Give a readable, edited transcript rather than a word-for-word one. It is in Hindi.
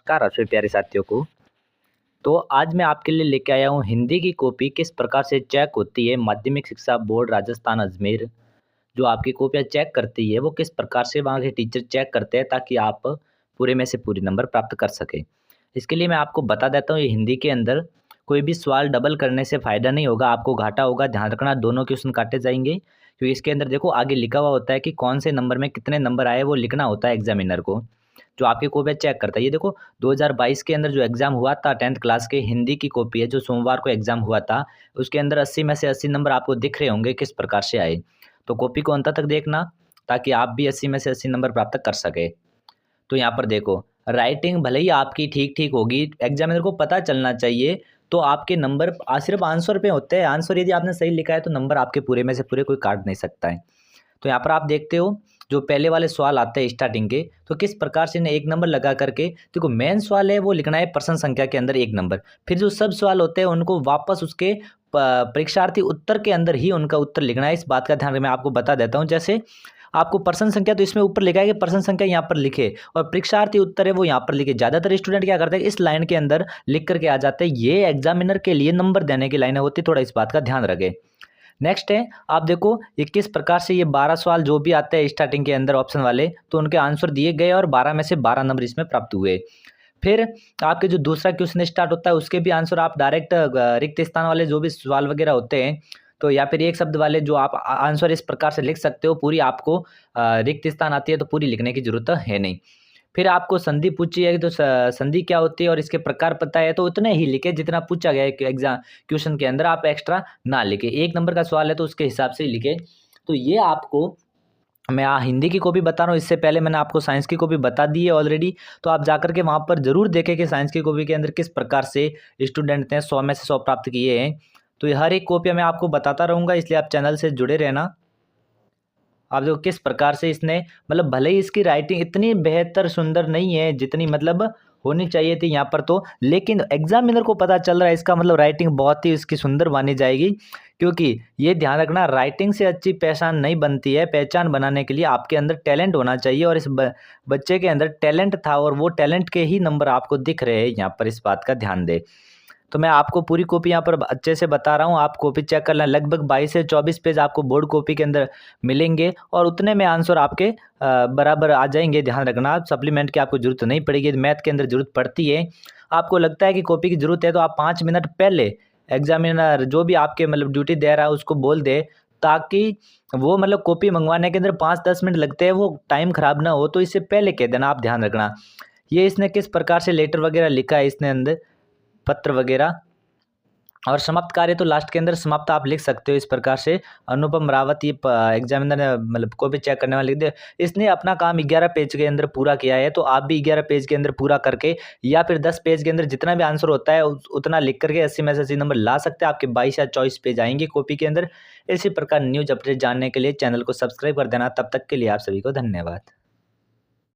नमस्कार आप सभी प्यारे साथियों को। तो आज मैं आपके लिए लेके आया हूँ हिंदी की कॉपी किस प्रकार से चेक होती है। माध्यमिक शिक्षा बोर्ड राजस्थान अजमेर जो आपकी कॉपियाँ चेक करती है वो किस प्रकार से वहाँ के टीचर चेक करते हैं ताकि आप पूरे में से पूरे नंबर प्राप्त कर सकें। इसके लिए मैं आपको बता देता हूँ, ये हिंदी के अंदर कोई भी सवाल डबल करने से फ़ायदा नहीं होगा, आपको घाटा होगा। ध्यान रखना, दोनों क्वेश्चन काटे जाएंगे क्योंकि इसके अंदर देखो आगे लिखा हुआ होता है कि कौन से नंबर में कितने नंबर आए, वो लिखना होता है एग्जामिनर को जो आपकी कॉपियाँ चेक करता है। ये देखो 2022 के अंदर जो एग्ज़ाम हुआ था 10th क्लास के हिंदी की कॉपी है, जो सोमवार को एग्ज़ाम हुआ था, उसके अंदर 80 में से 80 नंबर आपको दिख रहे होंगे किस प्रकार से आए। तो कॉपी को अंत तक देखना ताकि आप भी 80 में से 80 नंबर प्राप्त कर सकें। तो यहाँ पर देखो, राइटिंग भले ही आपकी ठीक-ठीक होगी, एग्ज़ामिनर को पता चलना चाहिए, तो आपके नंबर सिर्फ़ आंसर पे होते हैं। आंसर यदि आपने सही लिखा है तो नंबर आपके पूरे में से पूरे कोई काट नहीं सकता है। तो यहाँ पर आप देखते हो जो पहले वाले सवाल आते हैं स्टार्टिंग के, तो किस प्रकार से इन्हें एक नंबर लगा करके देखो, मेन सवाल है वो लिखना है प्रश्न संख्या के अंदर एक नंबर। फिर जो सब सवाल होते हैं उनको वापस उसके परीक्षार्थी उत्तर के अंदर ही उनका उत्तर लिखना है। इस बात का ध्यान मैं आपको बता देता हूँ। जैसे आपको प्रश्न संख्या तो इसमें ऊपर लिखा है कि प्रश्न संख्या यहाँ पर लिखे और परीक्षार्थी उत्तर है वो यहाँ पर लिखे। ज़्यादातर स्टूडेंट क्या करते हैं, इस लाइन के अंदर लिख करके आ जाते हैं। ये एग्जामिनर के लिए नंबर देने की लाइनें होती, थोड़ा इस बात का ध्यान रखें। नेक्स्ट है, आप देखो ये किस प्रकार से ये 12 सवाल जो भी आते हैं स्टार्टिंग के अंदर ऑप्शन वाले, तो उनके आंसर दिए गए और 12 में से 12 नंबर इसमें प्राप्त हुए। फिर आपके जो दूसरा क्वेश्चन स्टार्ट होता है उसके भी आंसर आप डायरेक्ट रिक्त स्थान वाले जो भी सवाल वगैरह होते हैं, तो या फिर एक शब्द वाले जो आप आंसर इस प्रकार से लिख सकते हो, पूरी आपको रिक्त स्थान आती है तो पूरी लिखने की जरूरत है नहीं। फिर आपको संधि पूछी है तो संधि क्या होती है और इसके प्रकार पता है तो उतने ही लिखे जितना पूछा गया है एग्जाम क्वेश्चन के अंदर, आप एक्स्ट्रा ना लिखे। एक नंबर का सवाल है तो उसके हिसाब से ही लिखे। तो ये आपको मैं हिंदी की कॉपी बता रहा हूँ, इससे पहले मैंने आपको साइंस की कॉपी बता दी है ऑलरेडी। तो आप जाकर के वहाँ पर ज़रूर देखें कि साइंस की कॉपी के अंदर किस प्रकार से स्टूडेंट ने 100 में से 100 प्राप्त किए हैं। तो ये हर एक कॉपी मैं आपको बताता रहूँगा, इसलिए आप चैनल से जुड़े रहना। आप देखो किस प्रकार से इसने मतलब भले ही इसकी राइटिंग इतनी बेहतर सुंदर नहीं है जितनी मतलब होनी चाहिए थी यहाँ पर, तो लेकिन एग्जामिनर को पता चल रहा है इसका मतलब राइटिंग बहुत ही इसकी सुंदर मानी जाएगी। क्योंकि ये ध्यान रखना, राइटिंग से अच्छी पहचान नहीं बनती है। पहचान बनाने के लिए आपके अंदर टैलेंट होना चाहिए और इस बच्चे के अंदर टैलेंट था और वो टैलेंट के ही नंबर आपको दिख रहे हैं यहाँ पर, इस बात का ध्यान दे। तो मैं आपको पूरी कॉपी यहाँ पर अच्छे से बता रहा हूँ, आप कॉपी चेक कर लें। लगभग 22 से 24 पेज आपको बोर्ड कॉपी के अंदर मिलेंगे और उतने में आंसर आपके बराबर आ जाएंगे। ध्यान रखना, आप सप्लीमेंट की आपको जरूरत नहीं पड़ेगी। मैथ के अंदर जरूरत पड़ती है, आपको लगता है कि कॉपी की जरूरत है तो आप 5 मिनट पहले एग्जामिनर जो भी आपके मतलब ड्यूटी दे रहा है उसको बोल दे, ताकि वो मतलब कॉपी मंगवाने के अंदर 5-10 मिनट लगते हैं, वो टाइम खराब ना हो। तो इससे पहले कह देना, आप ध्यान रखना। ये इसने किस प्रकार से लेटर वगैरह लिखा है इसने अंदर, पत्र वगैरह। और समाप्त कार्य तो लास्ट के अंदर समाप्त आप लिख सकते हो इस प्रकार से। अनुपम रावत ये एग्जामिनर ने मतलब को भी चेक करने वाले लिख दे, इसने अपना काम 11 पेज के अंदर पूरा किया है। तो आप भी 11 पेज के अंदर पूरा करके या फिर 10 पेज के अंदर जितना भी आंसर होता है उतना लिख करके 80 में से 80 नंबर ला सकते हैं। आपके 22 या 24 पेज आएंगे कॉपी के अंदर। इसी प्रकार न्यूज अपडेट जानने के लिए चैनल को सब्सक्राइब कर देना। तब तक के लिए आप सभी को धन्यवाद।